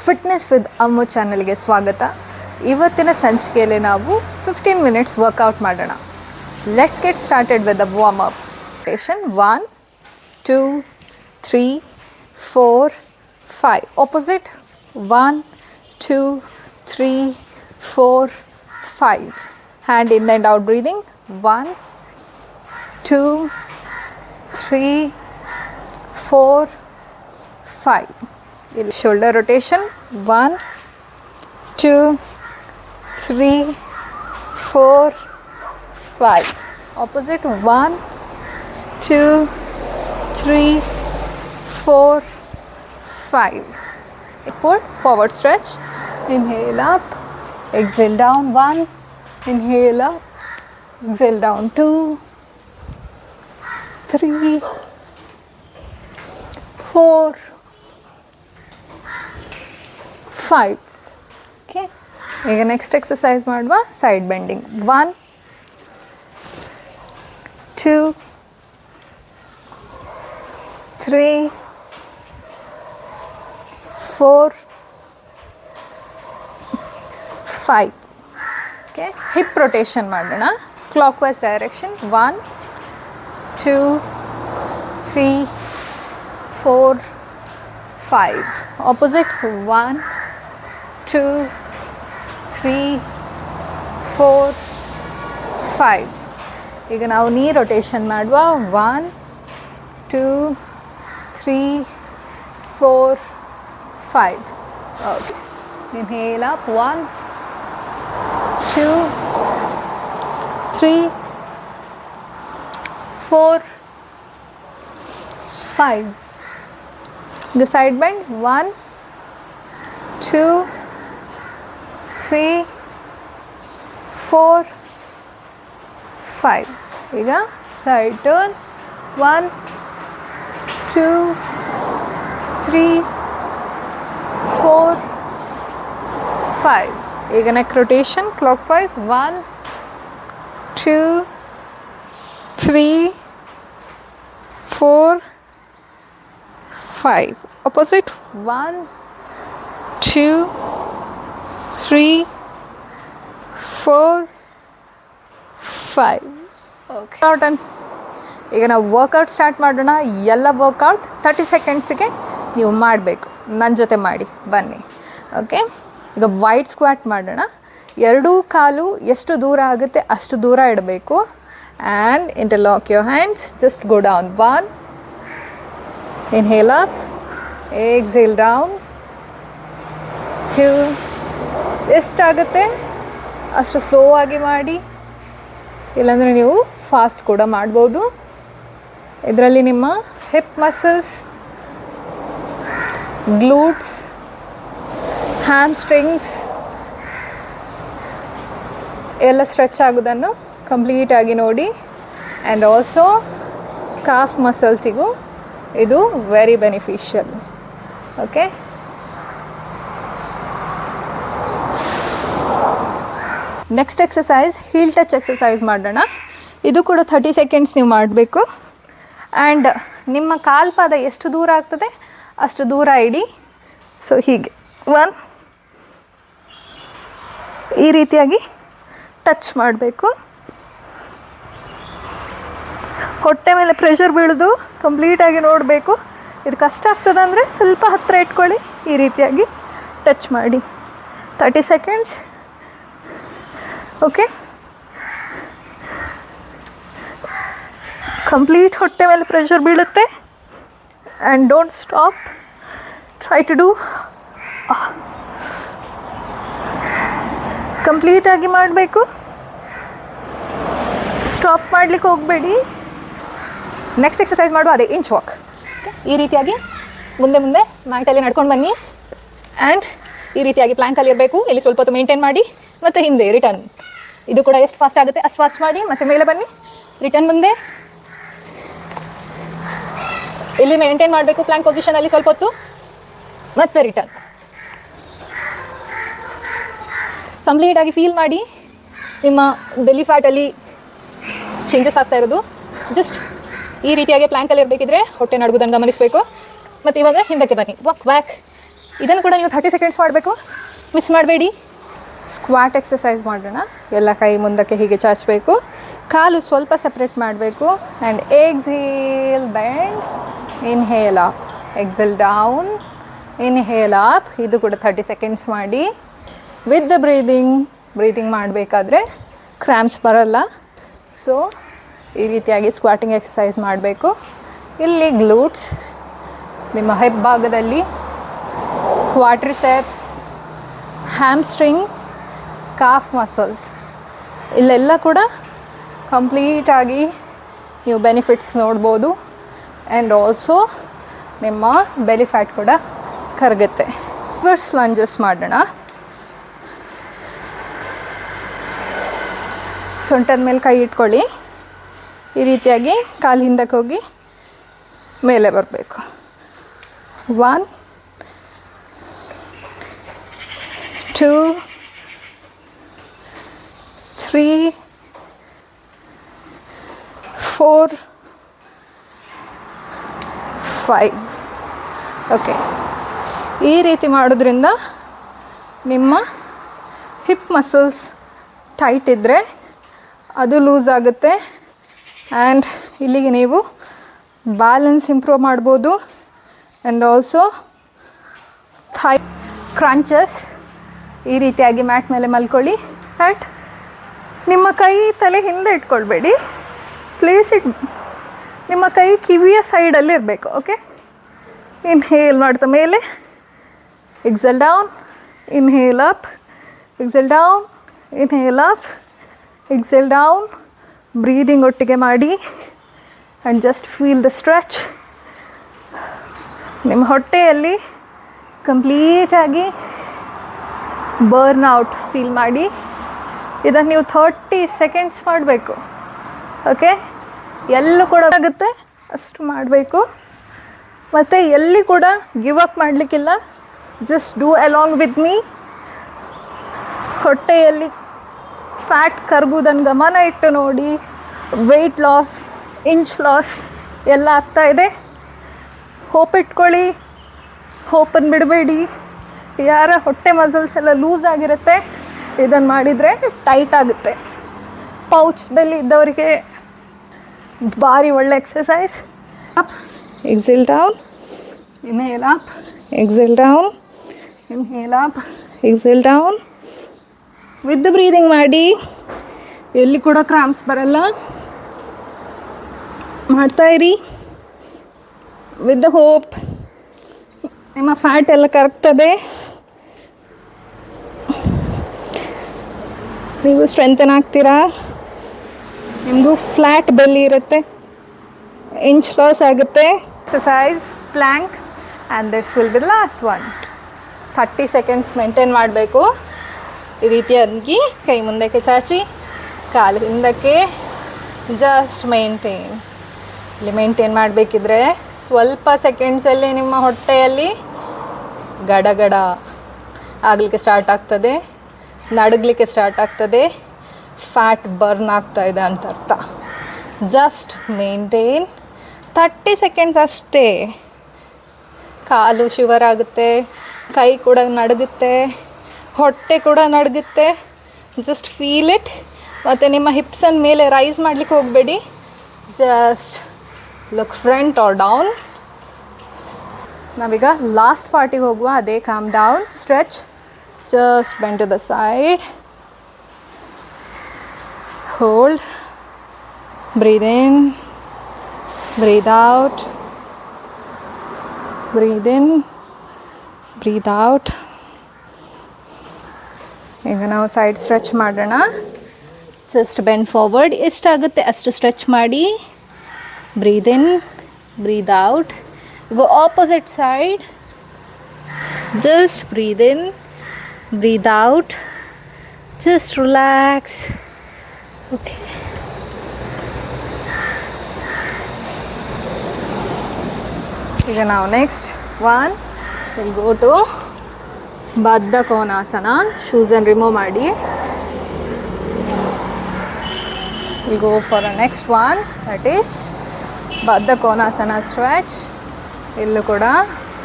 Fitness with ಅಮ್ಮು ಚಾನಲ್ಗೆ ಸ್ವಾಗತ. ಇವತ್ತಿನ ಸಂಚಿಕೆಯಲ್ಲಿ ನಾವು 15 ಮಿನಿಟ್ಸ್ ವರ್ಕೌಟ್ ಮಾಡೋಣ. Let's get started with the warm up session. 1 2 3 4 5 opposite. 1 2 3 4 5. hand in and out breathing. 1 2 3 4 5. shoulder rotation. 1 2 3 4 5. opposite. 1 2 3 4 5. forward stretch. inhale up, exhale down. 1 inhale up, exhale down. 2 3 4 5. okay, ಈಗ next exercise ಮಾಡುವ side bending. 1 2 3 4 5. okay, hip rotation ಮಾಡೋಣ clock wise direction. 1 2 3 4 5. opposite. 1 2 3 4 5. ಈಗ ನಾವು ನೀ rotation ಮಾಡುವ. 1 2 3 4 5. Okay, inhale up. 1 2 3 4 5. ಈಗ side bend. 1 2 3 4 5. ಈಗ side turn. 1 2 3 4 5. ಈಗ neck rotation clock wise. 1 2 3 4 5. opposite. 1 2 3 4 5. Okay, ಈಗ ನಾವು ವರ್ಕೌಟ್ ಸ್ಟಾರ್ಟ್ ಮಾಡೋಣ. ಎಲ್ಲ ವರ್ಕೌಟ್ 30 ಸೆಕೆಂಡ್ಸಿಗೆ ನೀವು ಮಾಡಬೇಕು. ನನ್ನ ಜೊತೆ ಮಾಡಿ ಬನ್ನಿ. ಓಕೆ, ಈಗ ವೈಡ್ ಸ್ಕ್ವಾಟ್ ಮಾಡೋಣ. ಎರಡೂ ಕಾಲು ಎಷ್ಟು ದೂರ ಆಗುತ್ತೆ ಅಷ್ಟು ದೂರ ಇಡಬೇಕು. And interlock your hands. Just go down. 1 inhale up, exhale down. 2 ಎಷ್ಟಾಗುತ್ತೆ ಅಷ್ಟು ಸ್ಲೋ ಆಗಿ ಮಾಡಿ, ಇಲ್ಲಾಂದರೆ ನೀವು ಫಾಸ್ಟ್ ಕೂಡ ಮಾಡ್ಬೋದು. ಇದರಲ್ಲಿ ನಿಮ್ಮ ಹಿಪ್ ಮಸಲ್ಸ್, ಗ್ಲೂಟ್ಸ್, ಹ್ಯಾಮ್ಸ್ಟ್ರಿಂಗ್ಸ್ ಎಲ್ಲ ಸ್ಟ್ರೆಚ್ ಆಗೋದನ್ನು ಕಂಪ್ಲೀಟಾಗಿ ನೋಡಿ. ಆ್ಯಂಡ್ ಆಲ್ಸೋ ಕಾಫ್ ಮಸಲ್ಸಿಗೂ ಇದು very beneficial. Okay, next exercise heel touch exercise ಮಾಡೋಣ. ಇದು ಕೂಡ 30 ಸೆಕೆಂಡ್ಸ್ ನೀವು ಮಾಡಬೇಕು. ಆ್ಯಂಡ್ ನಿಮ್ಮ ಕಾಲ್ಪಾದ ಎಷ್ಟು ದೂರ ಆಗ್ತದೆ ಅಷ್ಟು ದೂರ ಇಡಿ. ಸೊ ಹೀಗೆ 1 ಈ ರೀತಿಯಾಗಿ ಟಚ್ ಮಾಡಬೇಕು. ಹೊಟ್ಟೆ ಮೇಲೆ ಪ್ರೆಷರ್ ಬೀಳೋದು ಕಂಪ್ಲೀಟಾಗಿ ನೋಡಬೇಕು. ಇದು ಕಷ್ಟ ಆಗ್ತದೆ ಅಂದರೆ ಸ್ವಲ್ಪ ಹತ್ತಿರ ಇಟ್ಕೊಳ್ಳಿ. ಈ ರೀತಿಯಾಗಿ ಟಚ್ ಮಾಡಿ 30 ಸೆಕೆಂಡ್ಸ್. ಓಕೆ, ಕಂಪ್ಲೀಟ್ ಹೊಟ್ಟೆ ಮೇಲೆ ಪ್ರೆಷರ್ ಬೀಳುತ್ತೆ. And don't stop, try to do. ಕಂಪ್ಲೀಟಾಗಿ ಮಾಡಬೇಕು, ಸ್ಟಾಪ್ ಮಾಡಲಿಕ್ಕೆ ಹೋಗಬೇಡಿ. ನೆಕ್ಸ್ಟ್ ಎಕ್ಸಸೈಸ್ ಮಾಡುವ ಅದೇ ಇಂಚ್ ವಾಕ್. ಓಕೆ, ಈ ರೀತಿಯಾಗಿ ಮುಂದೆ ಮುಂದೆ ಮ್ಯಾಟಲ್ಲಿ ನಡ್ಕೊಂಡು ಬನ್ನಿ. ಆ್ಯಂಡ್ ಈ ರೀತಿಯಾಗಿ ಪ್ಲ್ಯಾಂಕಲ್ಲಿ ಇರಬೇಕು. ಇಲ್ಲಿ ಸ್ವಲ್ಪ ಹೊತ್ತು ಮೇಂಟೈನ್ ಮಾಡಿ ಮತ್ತು ಹಿಂದೆ ರಿಟರ್ನ್. ಇದು ಕೂಡ ಎಷ್ಟು ಫಾಸ್ಟ್ ಆಗುತ್ತೆ ಅಷ್ಟು ಫಾಸ್ಟ್ ಮಾಡಿ. ಮತ್ತು ಮೇಲೆ ಬನ್ನಿ, ರಿಟರ್ನ್ ಮುಂದೆ. ಇಲ್ಲಿ ಮೇಂಟೈನ್ ಮಾಡಬೇಕು ಪ್ಲ್ಯಾಂಕ್ ಪೊಸಿಷನಲ್ಲಿ ಸ್ವಲ್ಪ ಹೊತ್ತು, ಮತ್ತು ರಿಟರ್ನ್. ಕಂಪ್ಲೀಟಾಗಿ ಫೀಲ್ ಮಾಡಿ ನಿಮ್ಮ ಬೆಲಿ ಫ್ಯಾಟಲ್ಲಿ ಚೇಂಜಸ್ ಆಗ್ತಾ ಇರೋದು. ಜಸ್ಟ್ ಈ ರೀತಿಯಾಗಿ ಪ್ಲ್ಯಾಂಕಲ್ಲಿ ಇರಬೇಕಿದ್ರೆ ಹೊಟ್ಟೆ ನಡುಗುದನ್ನು ಗಮನಿಸಬೇಕು. ಮತ್ತು ಇವಾಗ ಹಿಂದಕ್ಕೆ ಬನ್ನಿ, ವಾಕ್ ಬ್ಯಾಕ್ ಇದನ್ನು ಕೂಡ ನೀವು 30 ಸೆಕೆಂಡ್ಸ್ ಮಾಡಬೇಕು, ಮಿಸ್ ಮಾಡಬೇಡಿ. ಸ್ಕ್ವಾಟ್ ಎಕ್ಸಸೈಸ್ ಮಾಡೋಣ. ಎಲ್ಲ ಕೈ ಮುಂದಕ್ಕೆ ಹೀಗೆ ಚಾಚಬೇಕು, ಕಾಲು ಸ್ವಲ್ಪ ಸಪ್ರೇಟ್ ಮಾಡಬೇಕು. And exhale bend, inhale up, exhale down, inhale up. ಇದು ಕೂಡ 30 ಸೆಕೆಂಡ್ಸ್ ಮಾಡಿ. ವಿತ್ ದ ಬ್ರೀದಿಂಗ್ ಮಾಡಬೇಕಾದ್ರೆ ಕ್ರ್ಯಾಂಪ್ಸ್ ಬರಲ್ಲ. ಸೊ ಈ ರೀತಿಯಾಗಿ ಸ್ಕ್ವಾಟಿಂಗ್ ಎಕ್ಸಸೈಸ್ ಮಾಡಬೇಕು. ಇಲ್ಲಿ ಗ್ಲೂಟ್ಸ್, ನಿಮ್ಮ ಹೆಪ್ ಭಾಗದಲ್ಲಿ ಕ್ವಾಡ್ರಿಸೆಪ್ಸ್, ಹ್ಯಾಮ್ಸ್ಟ್ರಿಂಗ್, ಕಾಫ್ ಮಸಲ್ಸ್, ಇಲ್ಲೆಲ್ಲ ಕೂಡ ಕಂಪ್ಲೀಟಾಗಿ ನೀವು ಬೆನಿಫಿಟ್ಸ್ ನೋಡ್ಬೋದು. ಆ್ಯಂಡ್ ಆಲ್ಸೋ ನಿಮ್ಮ ಬೆಲಿ ಫ್ಯಾಟ್ ಕೂಡ ಕರಗುತ್ತೆ. ರಿವರ್ಸ್ ಲಂಜಸ್ ಮಾಡೋಣ. ಸೊಂಟದ ಮೇಲೆ ಕೈ ಇಟ್ಕೊಳ್ಳಿ. ಈ ರೀತಿಯಾಗಿ ಕಾಲು ಹಿಂದಕ್ಕೆ ಹೋಗಿ ಮೇಲೆ ಬರಬೇಕು. 1 2 3 4 5. ಓಕೆ, ಈ ರೀತಿ ಮಾಡೋದ್ರಿಂದ ನಿಮ್ಮ ಹಿಪ್ ಮಸಲ್ಸ್ ಟೈಟ್ ಇದ್ದರೆ ಅದು ಲೂಸ್ ಆಗುತ್ತೆ. ಆ್ಯಂಡ್ ಇಲ್ಲಿಗೆ ನೀವು ಬ್ಯಾಲೆನ್ಸ್ ಇಂಪ್ರೂವ್ ಮಾಡ್ಬೋದು. And also thigh crunches. ಈ ರೀತಿಯಾಗಿ ಮ್ಯಾಟ್ ಮೇಲೆ ಮಲ್ಕೊಳ್ಳಿ. ಆ್ಯಂಡ್ ನಿಮ್ಮ ಕೈ ತಲೆ ಹಿಂದೆ ಇಟ್ಕೊಳ್ಬೇಡಿ, ಪ್ಲೇಸ್ ಇಟ್, ನಿಮ್ಮ ಕೈ ಕಿವಿಯ ಸೈಡಲ್ಲಿ ಇರಬೇಕು. ಓಕೆ, ಇನ್ಹೇಲ್ ಮಾಡ್ತಾ ಮೇಲೆ, exhale down, inhale up, exhale down, inhale up, exhale down. Breathing ಒಟ್ಟಿಗೆ ಮಾಡಿ. And just feel the stretch. ನಿಮ್ಮ ಹೊಟ್ಟೆಯಲ್ಲಿ ಕಂಪ್ಲೀಟಾಗಿ ಬರ್ನ್ಔಟ್ ಫೀಲ್ ಮಾಡಿ. ಇದನ್ನು ನೀವು 30 ಸೆಕೆಂಡ್ಸ್ ಮಾಡಬೇಕು. ಓಕೆ, ಎಲ್ಲೂ ಕೂಡ ಆಗುತ್ತೆ ಅಷ್ಟು ಮಾಡಬೇಕು. ಮತ್ತು ಎಲ್ಲಿ ಕೂಡ ಗಿವ್ ಅಪ್ ಮಾಡಲಿಕ್ಕಿಲ್ಲ. Just do along with me. ಹೊಟ್ಟೆಯಲ್ಲಿ ಫ್ಯಾಟ್ ಕರಗುವುದನ್ನು ಗಮನ ಇಟ್ಟು ನೋಡಿ. ವೆಯ್ಟ್ ಲಾಸ್, ಇಂಚ್ ಲಾಸ್ ಎಲ್ಲ ಆಗ್ತಾಯಿದೆ. ಹೋಪ್ ಇಟ್ಕೊಳ್ಳಿ, ಹೋಪನ್ನು ಬಿಡಬೇಡಿ. ಯಾರ ಹೊಟ್ಟೆ ಮಸಲ್ಸ್ ಎಲ್ಲ ಲೂಸ್ ಆಗಿರುತ್ತೆ, ಇದನ್ನು ಮಾಡಿದರೆ ಟೈಟ್ ಆಗುತ್ತೆ. ಪೌಚ್ ಬೆಲ್ಲಿ ಇದ್ದವರಿಗೆ ಭಾರಿ ಒಳ್ಳೆ exercise. Up, exhale down, inhale up, exhale down, inhale up, exhale down. With breathing ಮಾಡಿ. ಎಲ್ಲಿ ಕೂಡ ಕ್ರಾಂಪ್ಸ್ ಬರಲ್ಲ. ಮಾಡ್ತಾಯಿರಿ ವಿತ್ ದ ಹೋಪ್. ನಿಮ್ಮ ಫ್ಯಾಟ್ ಎಲ್ಲ ಕರಗ್ತದೆ. ನೀವು ಸ್ಟ್ರೆಂಥನ್ ಆಗ್ತೀರಾ. ನಿಮಗೂ ಫ್ಲ್ಯಾಟ್ ಬೆಲ್ಲಿ ಇರುತ್ತೆ, ಇಂಚ್ ಲಾಸ್ ಆಗುತ್ತೆ. Exercise plank and this will be the last one. 30 seconds maintain ಮಾಡಬೇಕು. ಈ ರೀತಿಯಾಗಿ ಕೈ ಮುಂದಕ್ಕೆ ಚಾಚಿ, ಕಾಲು ಹಿಂದಕ್ಕೆ, ಜಸ್ಟ್ ಮೇಂಟೈನ್. ಇಲ್ಲಿ ಮೇಂಟೈನ್ ಮಾಡಬೇಕಿದ್ರೆ ಸ್ವಲ್ಪ ಸೆಕೆಂಡ್ಸಲ್ಲಿ ನಿಮ್ಮ ಹೊಟ್ಟೆಯಲ್ಲಿ ಗಡಗಡ ಆಗಲಿಕ್ಕೆ ಸ್ಟಾರ್ಟ್ ಆಗ್ತದೆ, ನಡಗಲಿಕ್ಕೆ ಸ್ಟಾರ್ಟ್ ಆಗ್ತದೆ. ಫ್ಯಾಟ್ ಬರ್ನ್ ಆಗ್ತಾಯಿದೆ ಅಂತ ಅರ್ಥ. ಜಸ್ಟ್ ಮೇಂಟೈನ್ 30 ಸೆಕೆಂಡ್ಸ್ ಅಷ್ಟೇ. ಕಾಲು ಶಿವರ್ ಆಗುತ್ತೆ, ಕೈ ಕೂಡ ನಡುಗುತ್ತೆ, ಹೊಟ್ಟೆ ಕೂಡ ನಡುಗುತ್ತೆ. Just feel it. ಮತ್ತು ನಿಮ್ಮ ಹಿಪ್ಸನ್ನು ಮೇಲೆ ರೈಸ್ ಮಾಡಲಿಕ್ಕೆ ಹೋಗಬೇಡಿ. Just look front or down. ನಾವೀಗ ಲಾಸ್ಟ್ ಪಾರ್ಟಿಗೆ ಹೋಗುವ. ಅದೇ calm down stretch. Just bend to the side, hold, breathe in, breathe out, breathe in, breathe out. ಈಗ ನಾವು ಸೈಡ್ ಸ್ಟ್ರೆಚ್ ಮಾಡೋಣ. ಜಸ್ಟ್ ಬೆಂಡ್ ಫಾರ್ವರ್ಡ್, ಎಷ್ಟಾಗುತ್ತೆ ಅಷ್ಟು ಸ್ಟ್ರೆಚ್ ಮಾಡಿ. Breathe in, breathe out. Go opposite side. Just breathe in, breathe out. Just relax. Okay. ಈಗ ನಾವು next one will go to Baddha Konasana. ಶೂಸನ್ನು remove ಮಾಡಿ. Will go for a next one, that is Baddha Konasana stretch. ಇಲ್ಲೂ ಕೂಡ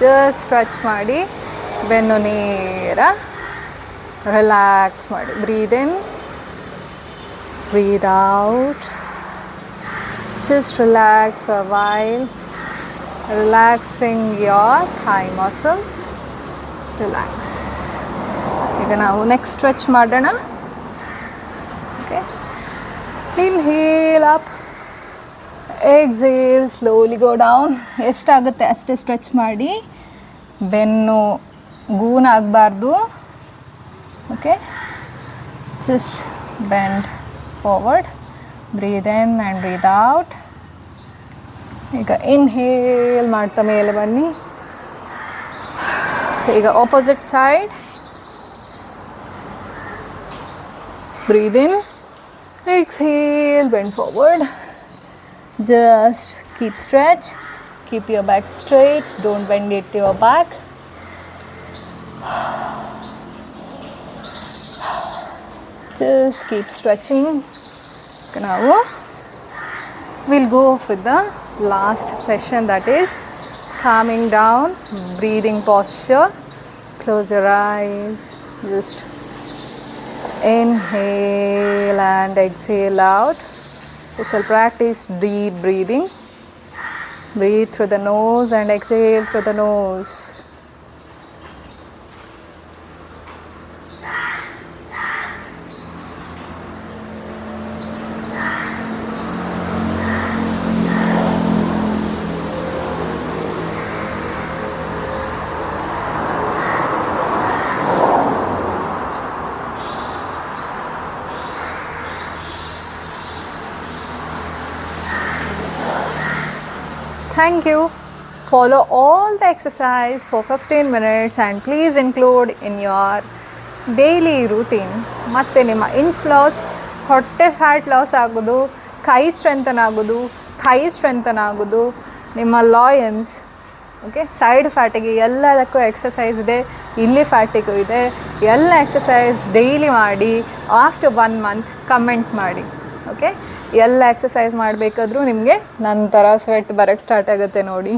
just stretch ಮಾಡಿ. ಬೆನ್ನು ನೇರ relax ಮಾಡಿ. Breathe in, breathe out. Just relax for a while. Relaxing your thigh muscles. Relax. ಈಗ ನಾವು ನೆಕ್ಸ್ಟ್ ಸ್ಟ್ರೆಚ್ ಮಾಡೋಣ. Okay, inhale up, exhale, slowly go down. ಎಷ್ಟಾಗುತ್ತೆ ಅಷ್ಟೇ ಸ್ಟ್ರೆಚ್ ಮಾಡಿ. ಬೆನ್ನು ಗೂನಾಗಬಾರ್ದು. Okay, just bend forward. Breathe in and breathe out. ಈಗ inhale ಮಾಡ್ತಾ ಮೇಲೆ ಬನ್ನಿ. ಈಗ opposite side. Breathe in, exhale, bend forward. Just keep stretch, keep your back straight, don't bend it to your back. Just keep stretching. Now we'll go with the last session, that is calming down, breathing posture. Close your eyes, just inhale and exhale out. We shall practice deep breathing. Breathe through the nose and exhale through the nose. Thank you. Follow all the exercise for 15 minutes and please include in your daily routine. ಮತ್ತೆ ನಿಮ್ಮ inch loss, ಹೊಟ್ಟೆ fat loss ಆಗೋದು, ಕೈ strengthen ಆಗೋದು, Thi strengthen ಆಗೋದು, ನಿಮ್ಮ lions, okay, side ಫ್ಯಾಟಿಗೆ ಎಲ್ಲದಕ್ಕೂ exercise ಇದೆ. ಇಲ್ಲಿ ಫ್ಯಾಟಿಗೂ ಇದೆ. ಎಲ್ಲ ಎಕ್ಸಸೈಸ್ ಡೈಲಿ ಮಾಡಿ. ಆಫ್ಟರ್ 1 month ಕಮೆಂಟ್ ಮಾಡಿ. ಓಕೆ, ಎಲ್ಲ ಎಕ್ಸಸೈಸ್ ಮಾಡಬೇಕಾದ್ರೂ ನಿಮಗೆ ನಂತರ ಸ್ವೆಟ್ ಬರೋಕ್ಕೆ ಸ್ಟಾರ್ಟ್ ಆಗುತ್ತೆ ನೋಡಿ.